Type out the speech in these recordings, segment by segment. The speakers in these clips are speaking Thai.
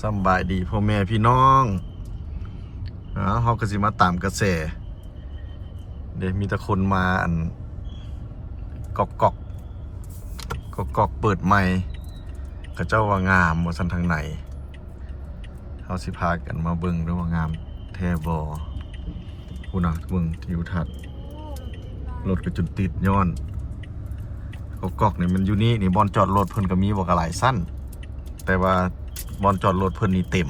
สำบายดีพ่อแม่พี่น้องเขาก็สิมาตามกระแสเดี๋ยวมีแต่คนมาอันกอกเปิดใหม่กระเจ้าว่างามว่าสันทางไหนเขาสิพากันมาเบิ่งด้วยว่างามแทบอคุณนะเบิ่งทิวทัศน์รถก็จุดติดย้อนกอกนี่มันอยู่นี่บอลจอดรถเพิ่นก็มีบอกหลายสั้นแต่ว่าบอลจอดรถเพิ่นนี่เต็ม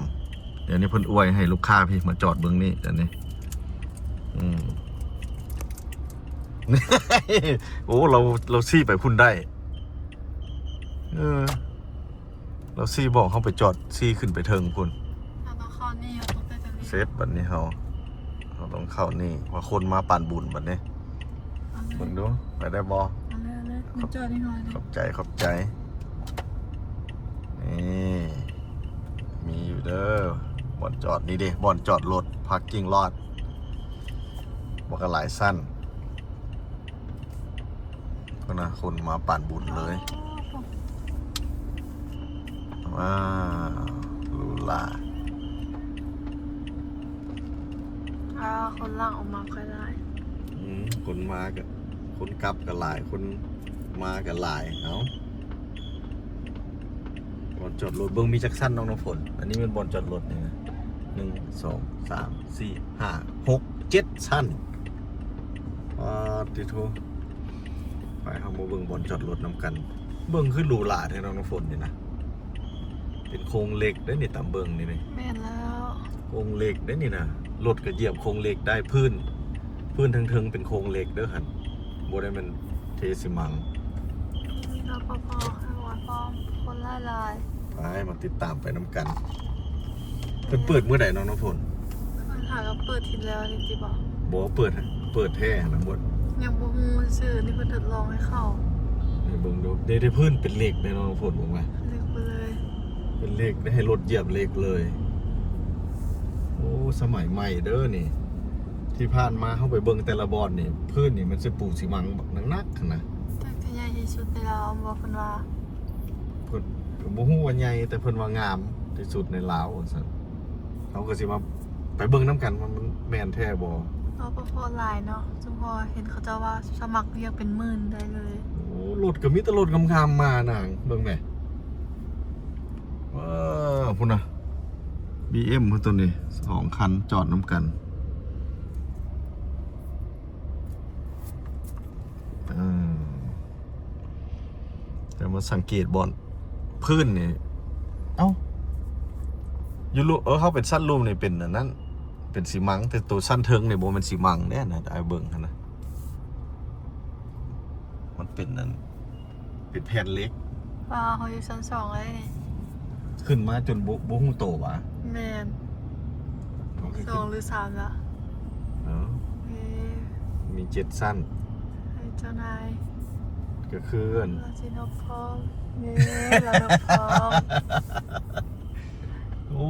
เดี๋ยวนี้เพิ่นอวยให้ลูกค้าพี่มาจอดเบิ่งนี่เดี๋ยวนี้โอ้เราซี่ไปพุ่นได้เราซี่บอกเขาไปจอดซี่ขึ้นไปเทิงพุ่นเซตบัดนี้เขาต้องเข้านี่ว่าคนมาปั่นบุญบัดนี้เบิ่งดูไปได้บ่ขอบใจนี่มีอยู่เด้อบอนจอดนี่ดิบอนจอดรถพาร์กิ้งลอดบอกกันหลายสั้นก็นะคนมาปั่นบุญเลยว้าวลูลาคนล่างออกมาค่อยได้คนมากับคนกลับกับหลายคนมากับหลายเอ้าบอลจอดรถเบิ้งมีจักสั้นน้องน้ำฝนอันนี้เป็นบอลจอดรถนี่นะ1 2 3 4 5 6 7สั้นติโทไปเขามาเบิ้งบอลจอดรถน้ำกันเบิ้งขึ้นหรูหราแท้น้องน้ำฝนนี่นะเป็นโครงเหล็กได้นี่ตามเบิ้งนี่เลยแม่นแล้วโครงเหล็กได้นี่นะรถก็เหยียบโครงเหล็กได้พื้นทั้งเป็นโครงเหล็กเด้อหันโบได้มันเทสิมังเราพอให้วัดพร้อมคนลายไปมาติดตามไปน้ำกันเปิดเมื่อไหร่น้องน้ำฝนหาก็เปิดทีแล้วนี่จีบอกเปิดแท้นะหมดยังบ่ฮู้ชื่อนี่เพิ่นทดลองให้เข้านี่เบิ่งดูได้พื้นเป็นเหล็กในน้องน้ำฝนบอกว่าเล็กไปเลยเป็นเหล็กได้ให้รถเหยียบเหล็กเลยโอ้สมัยใหม่เด้อนี่ที่ผ่านมาเข้าไปเบิ่งแต่ละบอนนี่พื้นนี่มันจะปูสีมังบักนักๆนะแต่ก็ใหญ่ที่สุดในลาวบอกเพิ่นว่าเพิ่นบ่ฮู้ว่าใหญ่แต่เพิ่นว่างามที่สุดในลาวซั่นเขาก็สิมาไปเบิ่งนํกันว่ามันแม่นแท้บ่เราพอหลายเนาะจุพอเห็นเขาเจ้าว่าสมัครเรียกเป็นหมื่นได้เลยโอ้รถก็มีแต่รถงามๆมานางเบิ่งแม่ว้าวพุ่นน่ะ BM เพิ่นตัวนี้2คันจอดนํกันแต่มาสังเกตบอลพื้นนี่เอ้ายูรูเขาเป็นสั้นรูมนี่เป็นนั้นเป็นสีมังแต่ตัวสั้นเทิงเนี่ยโบมันสีมังเนี่ยนะไอ้เบิ้งนะมันเป็นนั้นเป็นแผ่นเล็กเขาอยู่ชั้น2เลยนี่ขึ้นมาจนโบหูโตวะแมน2 หรือ 3ละมี7สั้นเจ้านายก็คือเราจินพร้อมเราพร้อมโอ้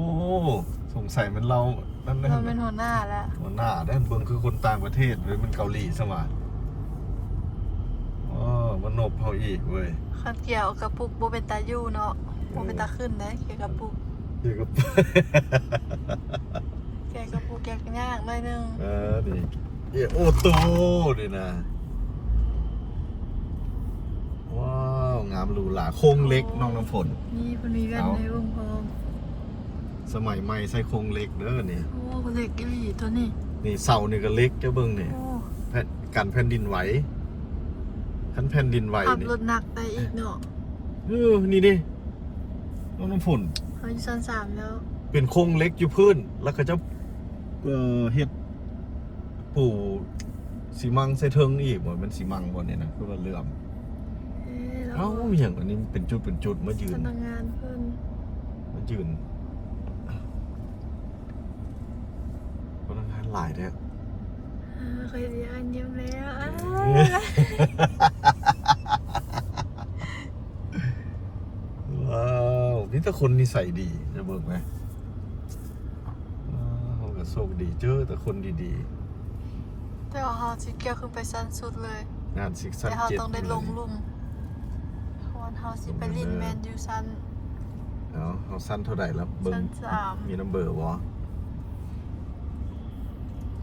สงสัยมันเราเป็นหัวหน้าแล้วหัวหน้าด้านเบิ้งคือคนต่างประเทศเลยมันเกาหลีสมามันนบเขาอีกเว้ยขัดเกี่ยวกับปุกโบเป็นตายู่เนาะโบเป็นตาขึ้นได้เกี่ยวกับปุกแกกับปุกแกก็ยากหน่อยนึงนี่โอโต้ดินะว้าวงามหรูหราโค้งเล็กน้องน้ำฝนนี่คนมีกันในวงพงสมัยใหม่ใส่โค้งเล็กเด้อนี่โอ้เล็กกี่ตัวนี้นี่เสานี่ก็เล็กเจ้าเบิ้งนี่กันแผ่นดินไหวขันแผ่นดินไหวนี่ขับรถหนักไปอีกเนาะนี่ดิน้องน้ำฝนเขาอยู่ชั้น3แล้วเป็นโค้งเล็กอยู่พื้นแล้วก็จะเฮ็ดปู่สีมังใส่เทิงอีกเหมือนเป็นสีมังบนนี่นะคือว่าเลื่อมอย่างอันนี้เป็นจุดมายืนพนักงานเพิ่นมายืนพนักงานหลายแท้เคยเรียนเยี่ยมแล้วว้าวนี่ถ้าคนนิสัยดีจะเบิกไหมเขาก็โชคดีเจอแต่คนดีๆแต่ว่าเขาสิเกี่ยวคือไปสั้นสุดเลยงานซิกสั้นแต่เขาต้องได้ลงลุ่มเฮาสิไปลินแมนยูซัน เอาสั้นเท่าไหร่แล้วเบิ่ง ชั้นสาม มีนัมเบอร์บ่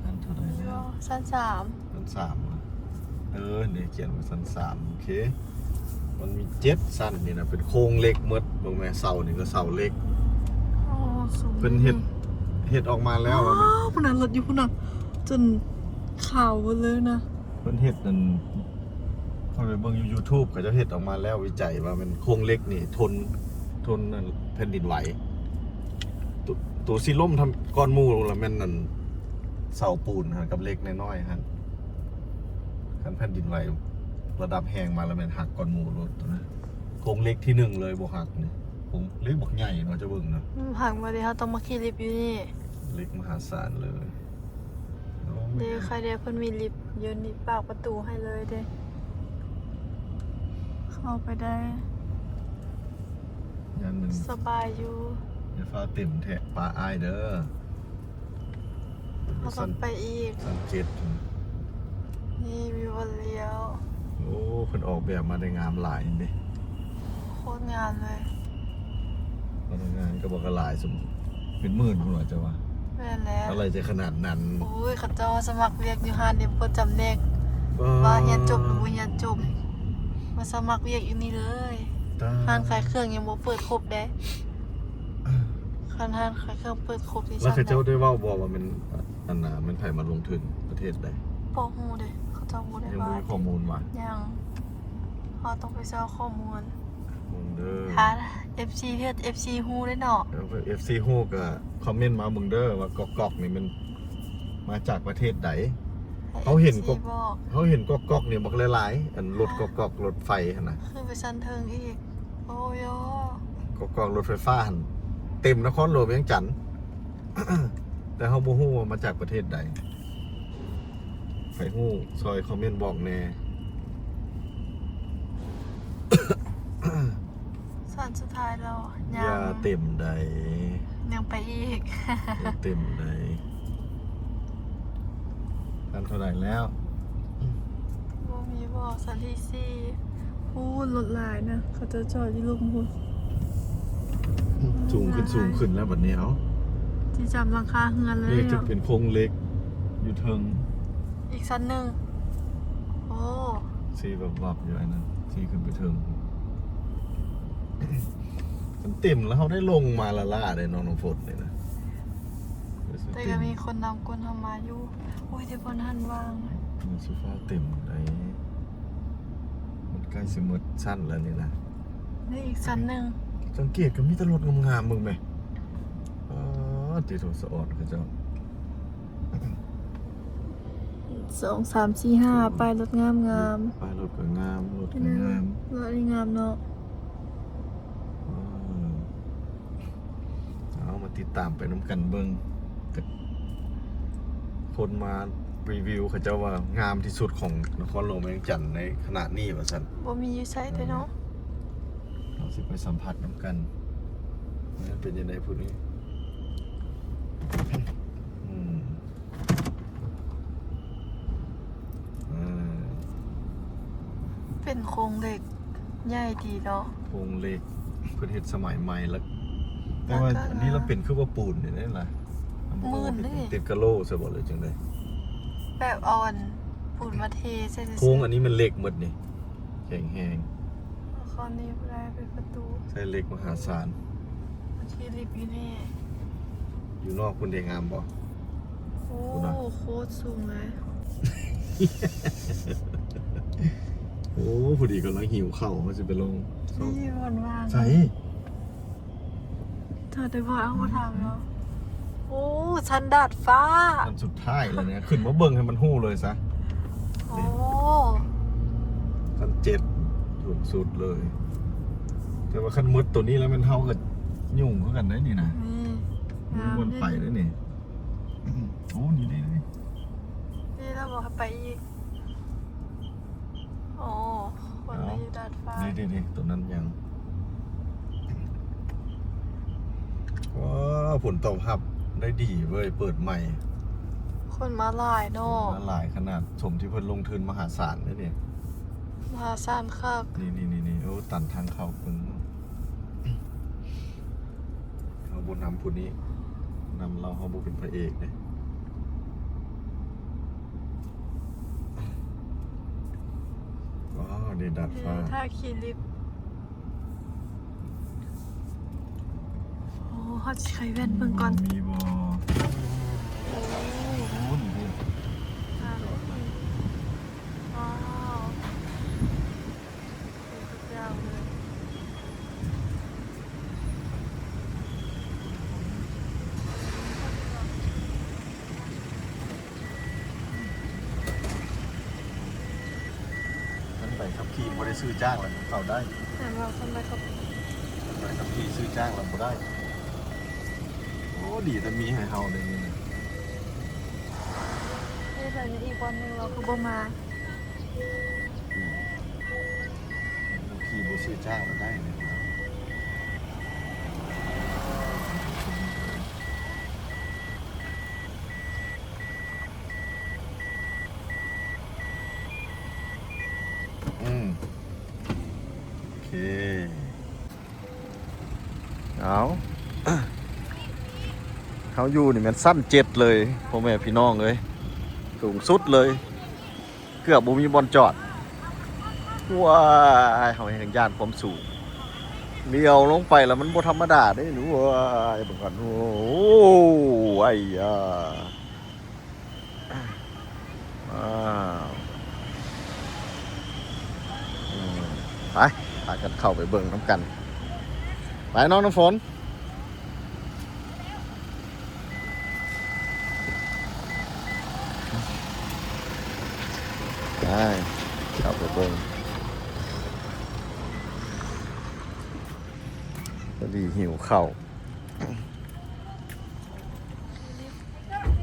สั้นเท่าไหร่แล้ว ชั้นสาม สั้น3เหรอเนี่ยเขียนว่าสั้น3โอเคมันมี7สั้นนี่นะเป็นโครงเหล็กหมดเบิ่งแม่เสานี่ก็เสาเหล็ก โอ้สูง เพิ่นเฮ็ดออกมาแล้ว อ๋อพุ่นน่ะรถอยู่พุ่นน่ะจนข่าวหมดเลยนะ เพิ่นเฮ็ดนั่นพอไปเบิ่งอยู่ YouTube ก็จะเฮ็ดออกมาแล้ววิจัยว่ามันโครงเหล็กนี่ทนนั่นแผ่นดินไหวตัวสิล่มทำก้อนหมู่แล้วแม่นนั่นเสาปูนฮะกับเหล็กน้อยๆฮะคันแผ่นดินไหวระดับแห้งมาแล้วแม่นหักก้อนหมู่รถตัวนั้นโครงเหล็กที่1เลยบ่หักนี่ผมเล็กบักใหญ่เนาะจะเบิ่งเนาะ ผักมาเลยเขาต้องมาขี่ลิฟต์อยู่นี่ เหล็กมหาศาลเลยโอ้ เด้ใครเด้เพิ่นมีลิฟต์ยืนนี่ปากประตูให้เลยเด้เข้าไปได้ ยันมัน สบายอยู่ อย่าฟ้าเต็มแทะปลาอายเด้อ เขาต้องไปอีก สังเกต นี่มีวันเลี้ยว โอ้เพิ่นออกแบบมาได้งามหลายนี่เด้ โคตรงานเลย พนักงานก็บอกว่าหลายสมเป็นหมื่นพุ่นว่าจะว่า แม่นแล้ว อะไรจะขนาดนั้น โอ้ยเขาเจ้าสมัครเรียกอยู่ห้านเดี๋ยวเปิดจำแนกว่าเรียนจบหรือบ่เรียนจบมาสมัครเรียกอยู่นี่เลย ตา ห้านขายเครื่องยังบ่เปิดครบเด้คันห้านขายเครื่องเปิดครบที่ แล้วเขา ชั้น เจ้าได้เว้าบอกว่ามันอันน่ะมันไผมาลงทุนประเทศใด ปอฮูเด้เขาเจ้าบ่ได้ ยัง ว่า บ่มีข้อมูลว่า ยังเขาต้องไปเจ้าข้อมูล มึงเด้อ หา FC เฮ็ด FC ฮู้ได้เนาะ แล้ว FC ฮู้ก็คอมเมนต์มามึงเด้อว่ากอกๆนี่มันมาจากประเทศใด เขาเห็น ก็บอก เขาเห็นกอกๆเนี่ยบอกหลายๆอันรถกอกๆรถไฟหั่นน่ะ ขึ้นไปชั้นเทิงอีก โอ้ย กอกๆรถไฟฟ้าหั่นเต็มนครหลวงเวียงจันทน์ แต่เฮาบ่ฮู้ว่ามาจากประเทศใดใครฮู้ซอยคอมเมนต์บอกแหน่ ส่วนสุดท้ายแล้ว อ ยั ย่าง เต็มใด ยังไปอีก อย่าเต็มใดทันเท่าไหร่แล้ว บ่มีบอกสันที่สี่พูดรถหลายนะ เขาจะจอดที่ลุมพูด สูงขึ้นแล้วบัดนี้เอา ที่จำราคาเฮือนเลย นี่จะ อะ เป็นโครงเหล็กอยู่เทิง อีกชั้นหนึ่ง โอ้ สีวับๆอยู่อันนั้นสีขึ้นไปเทิง มันเต็มแล้วเขาได้ลงมาละล่าเลยน้องฝนเลยนะ แต่ก็มีคนนำคนทำมาอยู่โอ้ยที่บนหันวาง มันสุฟ้าเต็มเลยมันใกล้สิหมดสั้นแล้วนี่นะ นี่อีกชั้นหนึ่ง สังเกตก็มีแตรถงามๆมึงไหมอ๋อตีโถสะออดเขาเจ้า 2 3 4 5ไปรถงามงาม ป้ายรถก็งามรถ ๆ ก็งาม รถนี่งามเนาะ อ๋อเอามาติดตามไปน้ำกันเบิ้งแต่คนมารีวิวเขาเจ้าว่างามที่สุดของนครหลวงเวียงจันทร์ในขณะนี้ว่าสัน บ่มีอยู่ใช้แต่เนาะ เราสิไปสัมผัสน้ำกันว่าเป็นยังไงพูดนี้ อืมอ่า เป็นโครงเหล็กใหญ่ดีเนาะ โครงเหล็กเพื่อเฮ็ดสมัยใหม่แล้วแต่ว่า แล้วก็ อันนี้เราเป็นคือว่าปูนเนี่ยได้ล่ะ มื่นเลย ติดกะโหลซะบ่เลยจังได๋ แบบเอาอันปูนมาเทใช่ไหม โครงอันนี้มันเหล็กหมดนี่แข็งแฮง คอนนี้ไม่ได้เป็นประตู ใช้เหล็กมหาศาล ที่ลิฟต์อยู่นี่ อยู่นอกคุณได้งามบ่ โอ้ ดูนะ โคตรสูงเลย โอ้พอดีกำลังหิวข้าวเขาสิไปลง นี่วันว่าง ใส่ เธอได้บอกเอามาทำเนาะโอ้ชั้นดาดฟ้า อันสุดท้ายแล้วเนี่ยขึ้นมาเบิ่งให้มันฮู้เลยซะ โอ้ ขั้น7ถูกสุดเลย แต่ว่าขั้นมืดตัวนี้แล้วมันเท่ากับยุ่งเข้ากันได้นี่นะ นี่ มีวนไปได้นี่โอ้นี่ได้เลย นี่เราบอกให้ไปอีกโอ้คนมาอยู่ดาดฟ้า นี่ตัวนั้นยังว้าวผลตอบรับได้ดีเว้ยเปิดใหม่ คนมาหลายเนาะ มาหลายขนาดสมที่เพิ่นลงทุนมหาศาลเลยเนี่ย มหาศาลคัก นี่โอ้ตันทางเข้าเพิ่น เขาบุญนำผู้นี้นำเราเขาบุเป็นพระเอกเลยว้าวเดดัดฟ้า ถ้าขี่ลิฟต์โอ้เขาใช้แว่นเบิ่งก่อน มีบอ โอ้ หุ้นดิ ว้าวสุดยอดเลย ท่านไปขับขี่บริซื้อจ้างแล้วเขาได้ แต่เราคนไปกับ ไปขับขี่ซื้อจ้างแล้วเขาได้ โอ้ดีแต่มีให้เฮาเลยนี่นะ แต่อีกวันหนึ่งเราคือบ่มา ขับขี่บริซื้อจ้างเราได้เนี่ยโอเค เอาเขาอยู่นี่มันสั้นเจ็ดเลยพ่อแม่พี่น้องเลยสูงสุดเลย เกือบบ่มีบอลจอดว้ายเขาเห็นยานความสูงเลี้ยวลงไปแล้วมันบ่ธรรมดาได้หนูว้ายเบิ่งก่อนโอ้ไอ้ยาว้าวไปพากันเข้าไปเบิ่งน้ำกันไปน้องน้ำฝนได้เข้าไปเบิ่งพอดีหิวข้าว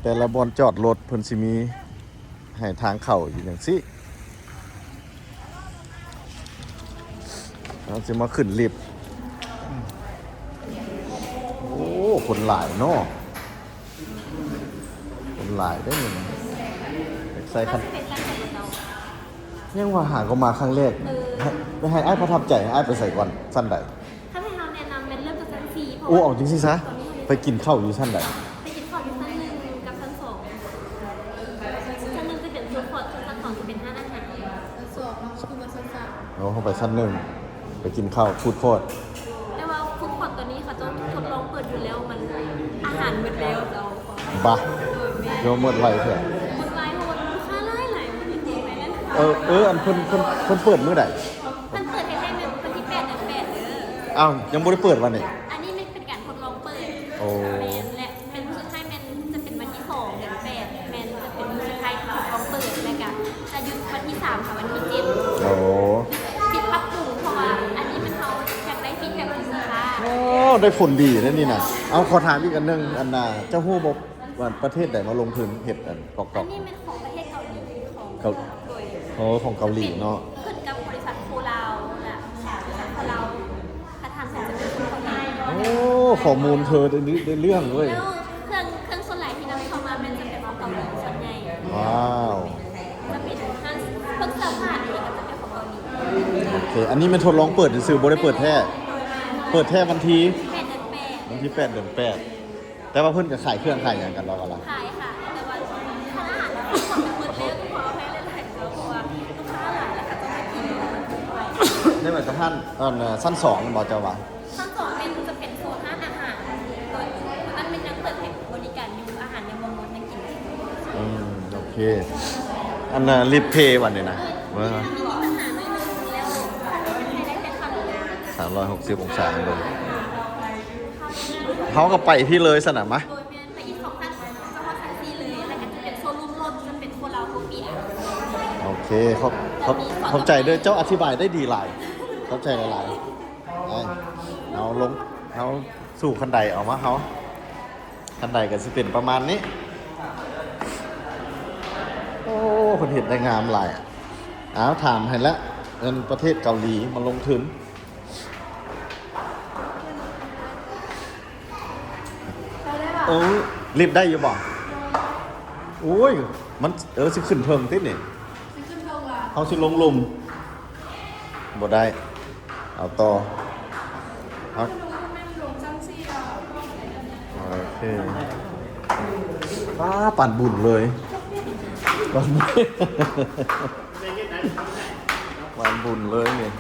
แต่ละบอนจอดรถเพิ่นสิมีให้ทางเข้าอยู่อย่างสิเราจะมาขึ้นลิฟต์โอ้คนหลายเนาะคนหลายได้ยังใส่คันยังว่าหาก็มาครั้งแรกไม่ให้อ้ายประทับใจให้อ้ายไปใส่ก่อนสั้นใด ถ้าให้เราแนะนำเป็นเริ่มจากชั้น4เพราะ โอ้ ว่า เอาจริงๆซะไปกินข้าวอยู่ชั้นใด ไปกินข้าวที่ชั้น1กับชั้น2ชั้น1จะเป็นฟู้ดคอร์ทชั้น2จะเป็นห้านอาหาร สอบน้องคือมาสั้น เราเข้าไปชั้นหนึ่งไปกินข้าวฟูดโคตร แต่ว่าฟู้ดคอร์ทตัวนี้เขาต้องทดลองเปิดอยู่แล้วมันอาหารหมดแล้วเรา บ้า โดยแม่ โยมหมดไวเถอะ หมดหลายคนลูกค้าหลายมันจริงๆไปแล้ว อันเพิ่นเปิดมื้อใด มันเปิดให้ได้วันที่8 เดือน 8เด้อ อ้าวยังบ่ได้เปิดวันนี้ อันนี้ไม่เป็นการทดลองเปิด โอ้ แมนและเป็นสุดท้ายแมนจะเป็นวันที่2 เดือน 8แมนจะเป็นสุดท้ายทดลองเปิดแล้วก็จะหยุดวันที่3ค่ะวันที่7 โอ้ ปิดปรับปรุงเพราะว่าอันนี้มันเขาอยากได้ฟีดแบ็กของลูกค้า โอ้ได้ผลดีนะนี่น่ะเอาขอถามอีกอันหนึงอันน่ะเจ้าฮู้บ่ว่าประเทศใดมาลงทุนเฮ็ดอันก อั อน ก นี้เป็นของประเทศเกาหลีของ เกา โดย ๆโอ้ของเกาหลีเนาะ ขึ้นกับบริษัทโคลาวและบริษัทโคลาวประธานสัญญาเป็นคนเกาหลี โอ้ข้อมูลเธอได้เรื่องเว้ย แล้วเครื่องส่วนไหนที่นำเข้ามาเป็นจะเป็นของเกาหลีส่วนใหญ่ ว้าว จะเป็นห้างเครื่องซักผ้านี่ก็จะเป็นของเกาหลี โอเคอันนี้มันทดลองเปิดซื่อๆบ่ได้เปิดแท้เปิดแท้วันที่ 8 เดือน วันที่8เดือน8แต่ว่าเพิ่นก็ขายเครื่องขายหยังกันรอกันล่ะ 8ขายค่ะแต่ว่าถ้าอาหารเราขอเป็นมือเล็กขอแพ้หลายๆแล้วเพราะว่าลูกค้าหลายแล้วค่ะต้องไปกินมันคุ้มไป ได้มาจากท่านสั้น2บ่เจ้าว่า ขั้นตอนเป็นจะเป็นโซนร้านอาหารโดยมันเป็นยังเปิดให้บริการอยู่อาหารยังบ่หมดยังกินได้อยู่ โอเค อันน่ะรีบเพย์วันนี้นะว่า มีปัญหาไม่รู้แล้วให้ได้เป็นคำงาน 360องศาเลยเขาก็ไปพี่เลยสนามมะ โดยแม่ไปอีกของท่านเฉพาะทันทีเลยแล้วก็จะเป็นโซนรูมรถจะเป็นโคลาโคเปีย โอเคเข้าใจด้วยเจ้าอธิบายได้ดีหลาย เข้าใจหลายๆได้เอาลงเอาสู่คันไดออกมาเขาคันไดก็จะเป็นประมาณนี้ โอ้คนเห็นได้งามหลายอ่ะอ้าวถามให้แล้วเงินประเทศเกาหลีมาลงทุน เขาได้ป่ะ โอ้รีบได้อยู่บ่โอ้ยมันสิขึ้นเพิ่งติดนี่ ซิขึ้นเท่าไหร่ เขาสิลงลุมบ่ได้เอาต่อเอา ดูแม่ลงจังซี่อ่ะ เคปั่นบุญเลยปั่นบุญ ปั่นบุญเลยนี่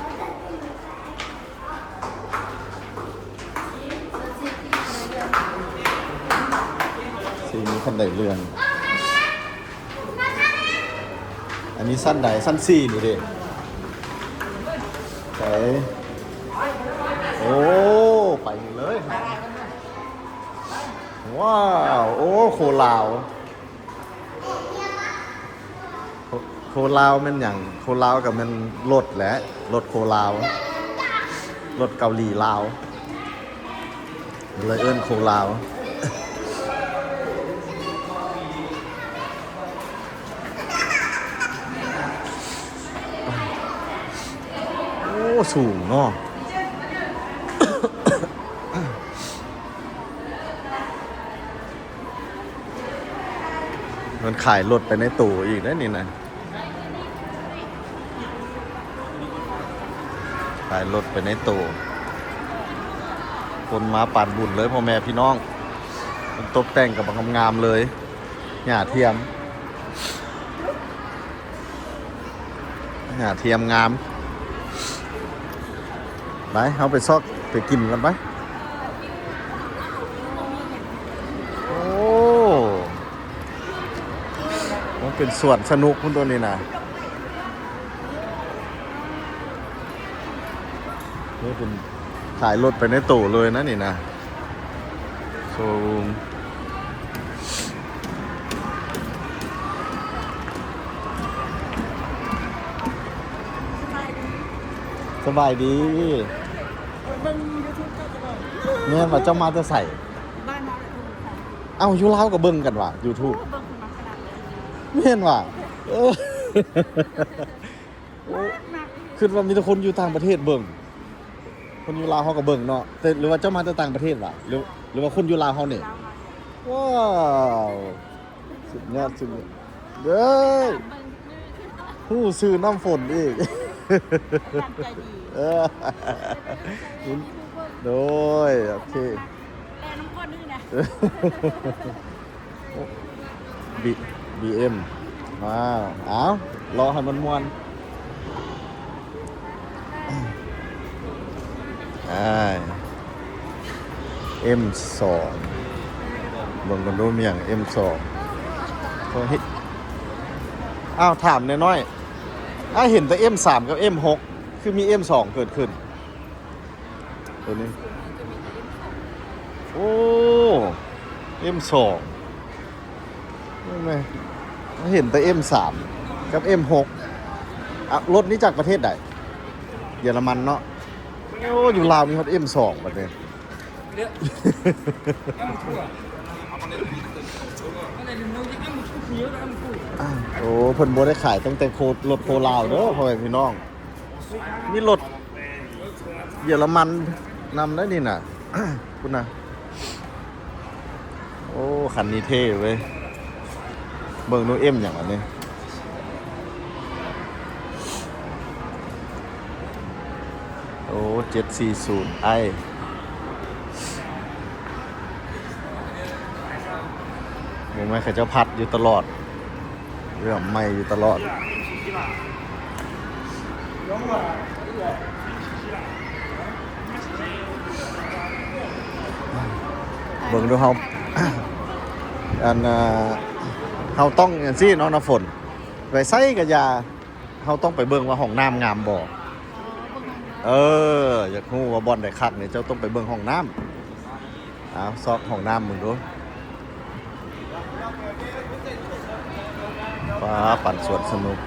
สีนี้คันใดเรืองอันนี้สั้นใดสั้นสี่นี่ดิใส่โอ้ไปเลยว้าวโอ้โคลาวโคลาวมันอย่างโคลาวกับมันรถแหละรถโคลาวรถเกาหลีลาวเลยเอิ้นโคลาวโอ้สูงเนาะมันขายรถไปในตู้อีกนะนี่นะขายรถไปในตู้คนมาปั่นบุญเลยพ่อแม่พี่น้องมันตกแต่งกับงามๆเลยหญ้าเทียมหญ้าเทียมงามไปเอาไปซอกไปกินกันไปโอ้มันเป็นส่วนสนุกคุณตัวนี้นะนี่เป็นขายรถไปในตู้เลยนะนี่นะโชว์รูมสบายดีเนี่ยว่าเจ้ามาจะใส่เอ้าอยู่ลาวกับเบิ่งกันว่ะ YouTube ไม่เห็นว่ะคือว่ามีแต่คนอยู่ต่างประเทศเบิ่งคนอยู่ลาวเขาก็เบิ่งเนาะแต่หรือว่าเจ้ามาจากต่างประเทศว่ะหรือว่าคนอยู่ลาวเขาเนี่ยว้าวสุดยอดสุดเด้อผู้ซื้อน้ำฝนอีกโดยโอเคแต่น้ำก้อนนึงนะ BM ว้าวเอารอให้มันมวนM2 เบิ่งกันดูมีอย่าง M2 เขาเห็นอ้าวถามน้อยๆเห็นแต่ M3 กับ M6 คือมี M2 เกิดขึ้นตัวนี้โอ้ M2 นี่ไงเห็นแต่ M3 กับ M6 รถนี้จากประเทศใดเยอรมันเนาะโอ้อยู่ลาวมีฮอต M2 บัดนี้โอ้เพิ่นบ่ได้ขายตั้งแต่รถโคลาวเด้อพ่อแม่พี่น้องมีรถเยอรมันนำได้นี่น่ะ คุณน่ะโอ้คันนี้เท่เว้ยเบิ่งดูเอ็มอย่างอันนี้โอ้740i ผมไม่เคยจะพัดอยู่ตลอดเรื่องไม่อยู่ตลอดเบิ่งดูเฮา เฮาต้องอย่างซี่เนาะน้ำฝนไปใส่กะยาเฮาต้องไปเบิ่งว่าห้องน้ำงามบ่อยากรู้ว่าบ่อนได้คักนี่เจ้าต้องไปเบิ่งห้องน้ำเอาซอกห้องน้ำมึงดูป้าปั่นสวนสนุก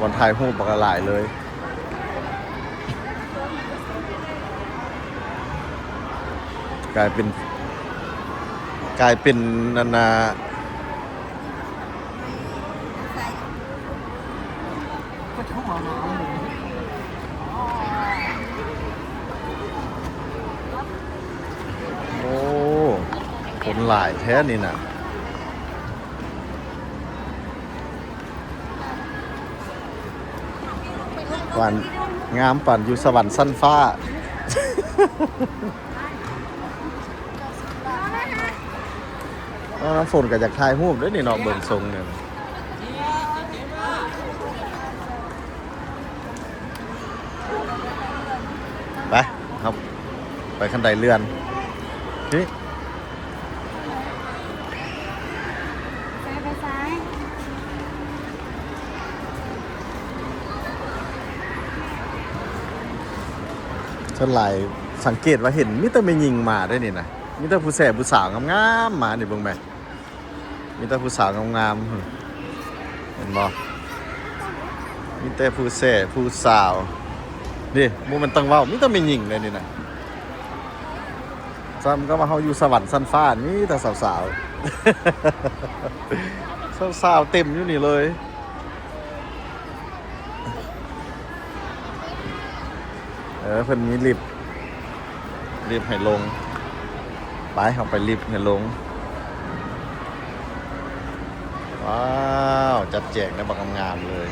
บอลไทยหูปากหลายเลยกลายเป็นนานาโอ้คนหลายแท้นี่นะ วรรค์งามปั่นอยู่สวรรค์สั้นฟ้า น้ำฝนก็จากถ่ายรูปด้วยนี่เนาะเบิ่งทรงเนี่ยไปครับไปขั้นไดเลื่อนนี่ ไปซ้าย ส่วนหลายสังเกตว่าเห็นมิแต่ไม่ยิงมาได้นี่นะมิแต่ผู้แสบผู้สาวงามๆมานี่เบิ่งไปมิแต่ผู้สาวงามๆเห็นบ่มิแต่ผู้แสบผู้สาวนี่มูมันต้องเว้ามิแต่ไม่ยิงเลยนี่นะซ้ำก็มาเฮาอยู่สวรรค์สั้นฟ้านี่แต่สาวๆ สาวๆเต็มอยู่นี่เลยเพิ่นมีลิฟต์ให้ลงไปเอาไปลิฟต์ให้ลงว้าวจัดแจกในบักงามเลย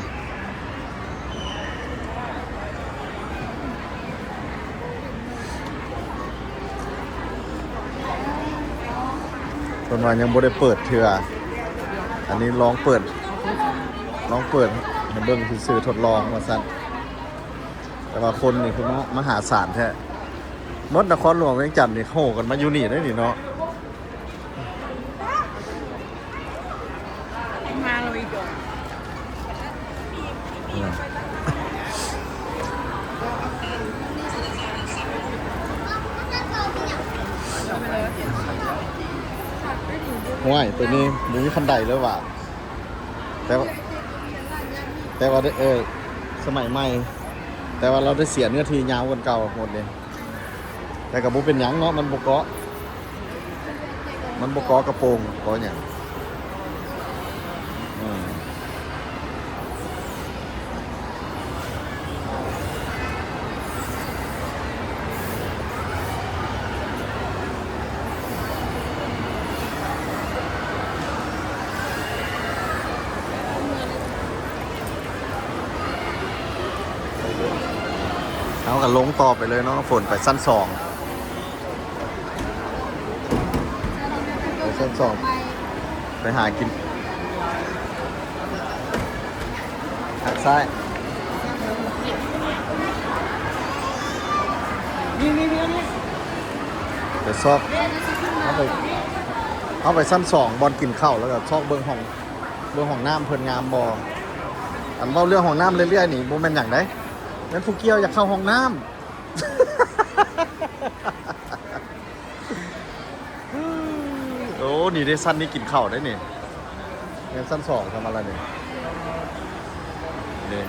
คนว่ายังบ่ได้เปิดเทื่ออันนี้ลองเปิดให้เบิ่งซื่อๆทดลองว่าซั่นแต่ว่าคนนี่คือมหาศาลแท้มดนครหลวงเวียงจันทน์นี่โหกันมาอยู่นี่ได้นี่เนาะมาเลยดอกห้วยตัวนี้มีคันใดเลยว่ะแต่ว่าสมัยใหม่แต่ว่าเราได้เสียเนื้อทียาวกว่าเก่าหมดเลยแต่กับบุเป็นหยังเนาะมันบกเกาะกระโปรงเกาะหยังเอากันลงต่อไปเลยเนาะฝนไปสั้น2ไปสั้น2ไปหากินหักซ้ายนี่ไปซอกเอาไปสั้น2บอลกินข้าวแล้วก็ซอกเบื้องห้องน้ำเพิ่นงามบออันเว้าเรื่องห้องน้ำเรื่อยๆนี่บ่แม่นหยังได้งั้นผู้เกี่ยวอยากเข้าห้องน้ำ โอ้นี่ได้สั้นนี่กินข้าวได้นี่งั้นสั้น2ทำอะไรเนี่ยนี่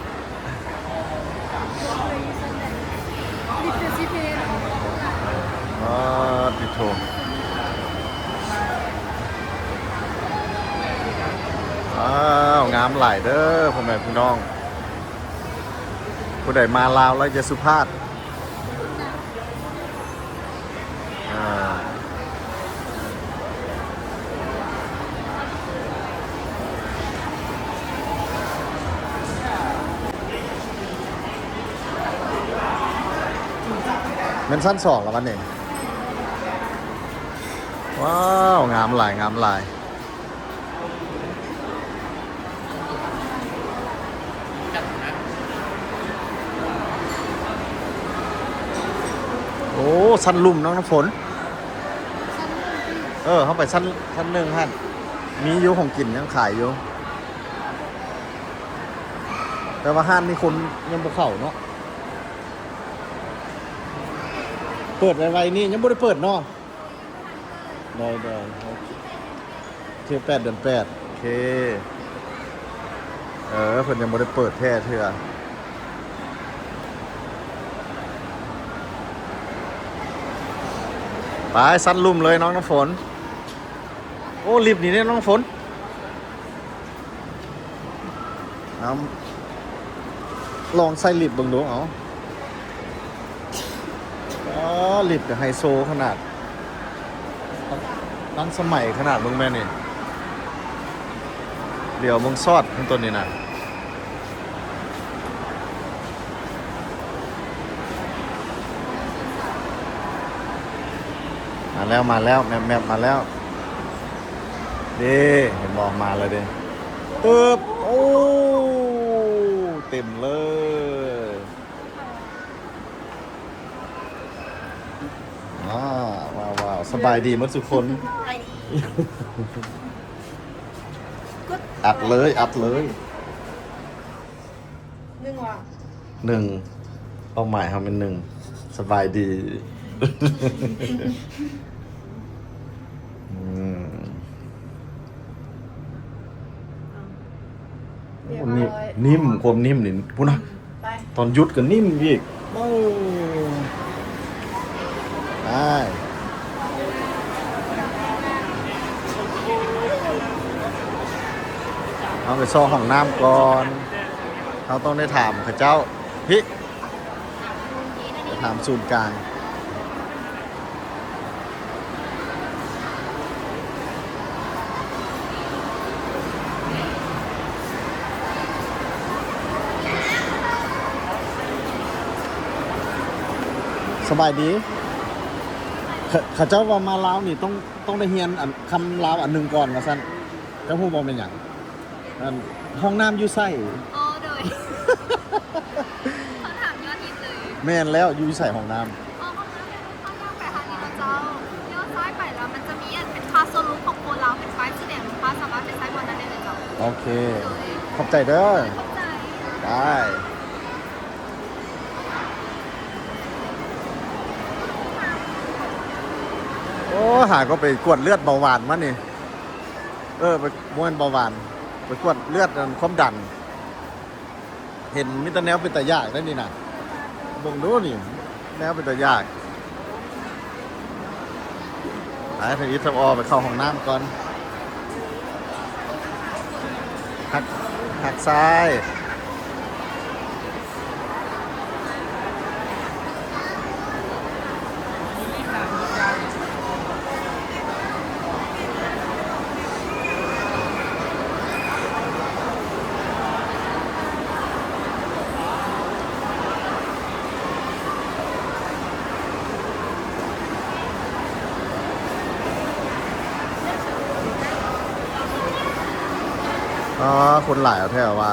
ติดโถงามหลายเด้อพ่อแม่พี่น้องผู้ใดมาลาวแล้วจะสุภาพมันสั้น2แล้ววันนี้ว้าวงามหลายโอ้สั้นลุ่มน้องน้ำฝนเข้าไปสั้น1ท่านมีอยู่ของกินยังขายอยู่แต่ว่าห้านนี่คนยังบ่เข้าเนาะเปิดไวๆนี่ยังบ่ได้เปิดเนาะได้เที่ยว8 เดือน 8โอเคเพิ่นยังบ่ได้เปิดแท้เทื่อไปสั้นลุ่มเลยน้องน้ำฝนโอ้รีบหนีเนี่ยน้องฝนลองใส่ลิฟต์เบิ่งดูเอาลิฟต์กับไฮโซขนาดตั้งสมัยขนาดเบิ่งแม่นี่เดี๋ยวมึงซอดขึ้นตัวนี้นะ แล้วมาแล้วแมปมาแล้วดิเห็นบอกมาเลยดิปึ๊บโอ้เต็มเลยว้าวสบายดีมั้ยทุกคนอัดเลย นึ่งว่ะ หนึ่งเป้าหมายเขาเป็นหนึ่งสบายดีนิ่มความนิ่มนี่พูดนะ ไป ตอนยุดก็นิ่มอีกได้เอาไปซ่อห้องน้ำก่อนเขาต้องได้ถามข้าเจ้าพี่ไปถามศูนย์กลางสบายดีข้าเจ้าว่ามาลาวนี่ต้องได้เฮียนคำลาวอันหนึ่งก่อนนะสั้นเจ้าผู้บอกเป็นอย่างห้องน้ำอยู่ไส้ โอ้โดยเขาถามยอดฮิตเลย แม่นแล้วอยู่ใส่ห้องน้ ห้องน้ำไปทางนี้นะเจ้าเลี้ยวซ้ายไปแล้วมันจะมีอันเป็นคาโซลูของโคลาวเป็นไฟสีแดงลูกค้าสามารถไปซ้ายบนนั้นได้เลยเจ้า ำโอเคขอบใจเด้อ เข้าใจ ได้โอ้หาก็ไปกวดเลือดเบาหวานมานี่ไปม้วนเบาหวานไปกวดเลือดความดัน เห็นมิตรแนวเป็นตายากได้นี่นะบ่งดูนี่แนวเป็นตายากไปทางอีทอไปเข้าห้องน้ำก่อนหักซ้ายคนหลายเอาแท้ว่า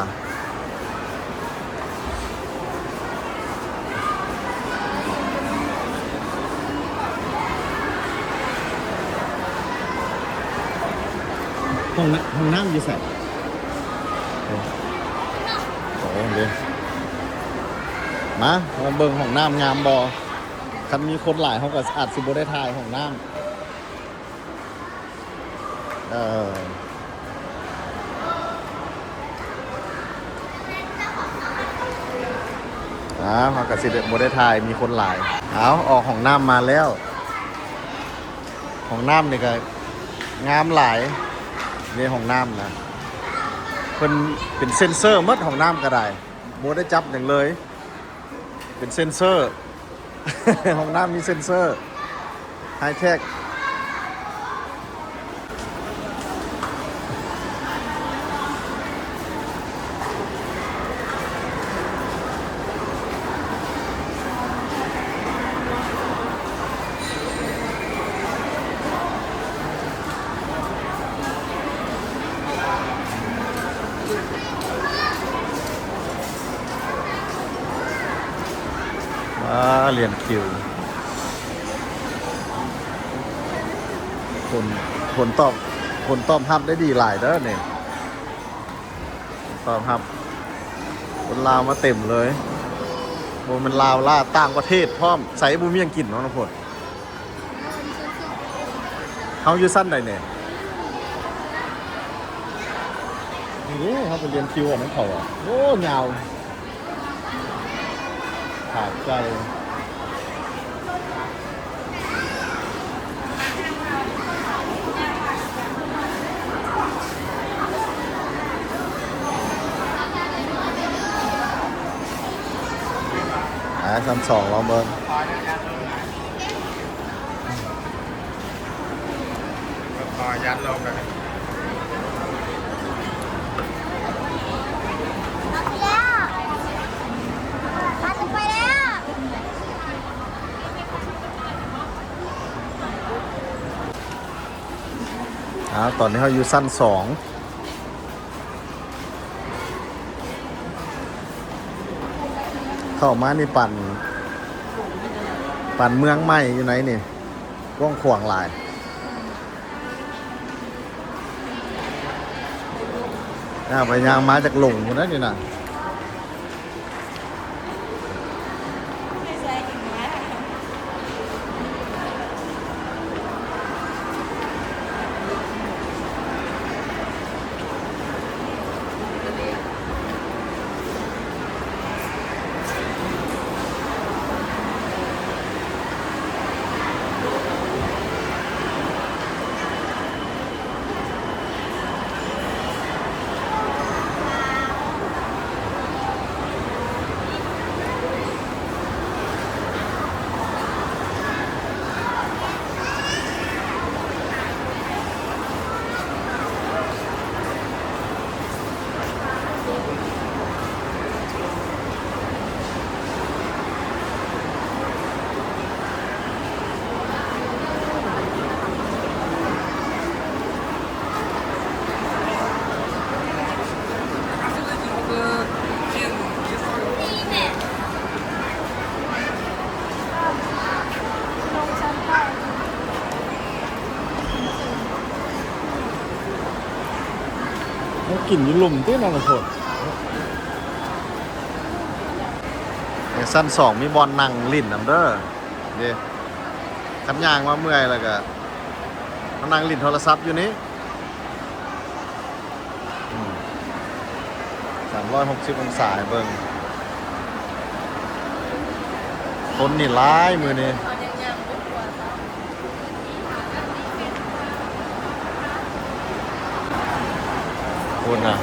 ห้องน้ำอยู่ใส่โอ้เดี๋ยวมาเบิ่งห้องน้ำงามบอคันมีคนหลายเขาก็อาจสิบ่ได้ถ่ายห้องน้ำเขากับสิบได้ทายมีคนหลายเอาออกของน้ำมาแล้วของน้ำนี่ก็งามหลายนี่ของน้ำนะเป็นเซ็นเซอร์มัดของน้ำก็ได้โบได้จับอย่างเลยเป็นเซ็นเซอร์ ของน้ำมีเซ็นเซอร์ไฮเทคเรียนคิวผลตอบรับได้ดีหลายเด้อเนี่ยตอบรับคนลาวมาเต็มเลยโบมันลาวล่าต่างประเทศพร้อมใส่บูมียังกินเนาะน้องพลเขาอยู่สั้นใดเนี่ยนี่เขาไปเรียนคิวของเขาอ่ะโอ้ยาวขาดใจชั้นสองเราเบิร์นพอยัดลงกัน ตอนนี้เขาอยู่สั้น2เข้ามานี่ปั่นเมืองใหม่อยู่ไหนนี่กว้างขวางหลายไปยางมาจากหลงคนนั้นนี่นะกลิ่นอยู่ลุ่มเต้นอะไรคนสั้น2มีบอลนั่งลิ่นน้ำเด้อเดี๋ยวขันยางว่าเมื่อยแล้วก็มานั่งลิ่นโทรศัพท์อยู่นี้360 องศาเบิ่งคนนี่ร้ายมือนี่คุณอ่ะ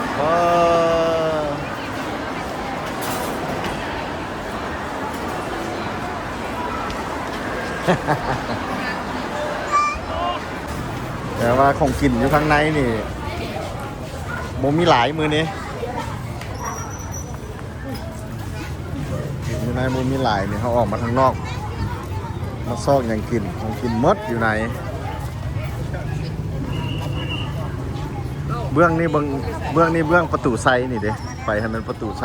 แต่ว่าของกินอยู่ข้างในนี่โมมีหลายมือนี้อยู่ในโมมีหลายนี่เขาออกมาข้างนอกมาซอกอย่างกินของกินมดอยู่ไหนเบื้องนี่เบื้องประตูไซนี่เด้ไปให้มันประตูไซ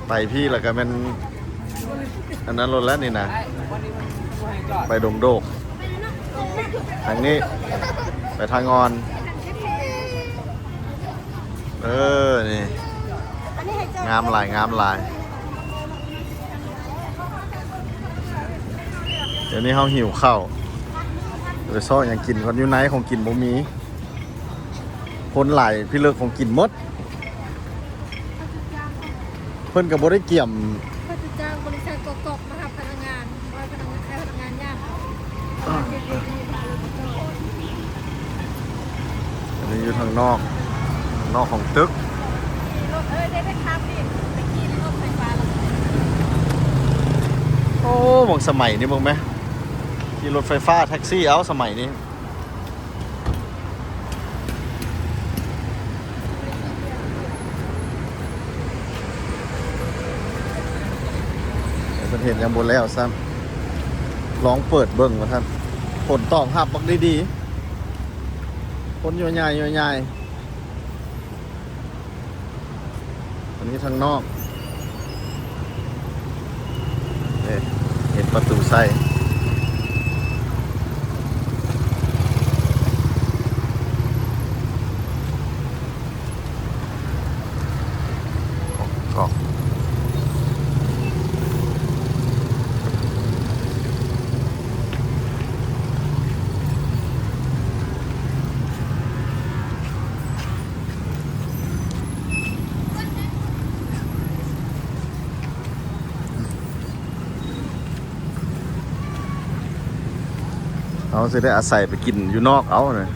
ไปพี่แล้วก็มันอันนั้นรถแล้วนี่นะไปดงโดกทางนี้ไปทางงอนนี่งามลายเดี๋ยวนี้เขาหิวข้าวไปซ่ออย่างกินคนอยู่ไหนของกินบ่มีคนหลายพี่เลิกของกินมดเพิ่นกับบ่ได้เกี่ยมพระจ้างบริษัทกอกมาหาพนักงานยาก อันนี้อยู่ทางนอกของตึกได้ครับดิไปขี่รถไฟฟ้าแล้วโอ้บางสมัยนี่บ้างไหมขี่รถไฟฟ้าแท็กซี่เอาสมัยนี้ประเทศยังบนแล้วซ้ำลองเปิดเบิ่งมาท่านผลตอบรับบักดีๆคนใหญ่อันนี้ทางนอกเห็นประตูใส่ออกเขาจะได้อาศัยไปกินอยู่นอกเอาเนี่ย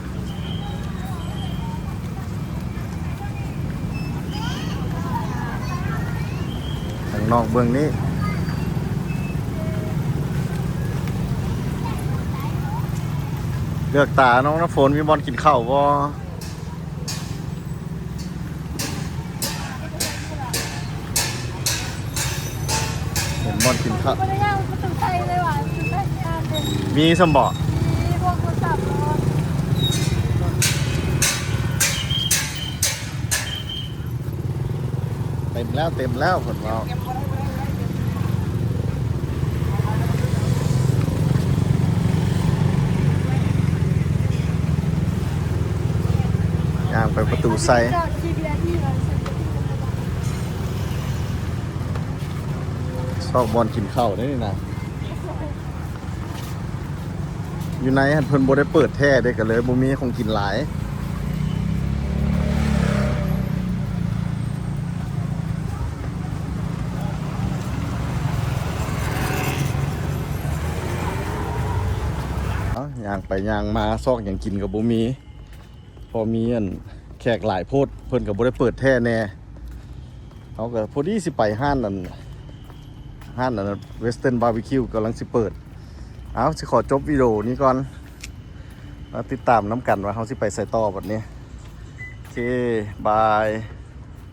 ทางนอกเบื้องนี้เลือกตาน้องน้ำฝนมีบอลกินข้าวบ่เห็นบอลกินข้าวมีสมบ่ ต็มแล้วเต็มแล้วผลเราย่างไปประตูไซชอบบอลกินข้าวได้นี่นะอยู่ในเพิ่นบ่ได้เปิดแท้ได้กันเลยบ่มีของกินหลายย่างไปย่างมาซอกอย่างกินกับบ่มีพอมีอันแขกหลายโพดเพิ่นก็บ่ได้เปิดแท้แน่เขาก็พอดีสิไปห้านนั่นเวสเทิร์นบาร์บีคิวกำลังสิเปิดเอาสิขอจบวิดีโอนี้ก่อนมาติดตามน้ำกันว่าเขาสิไปใส่ต่อแบบนี้โอเคบาย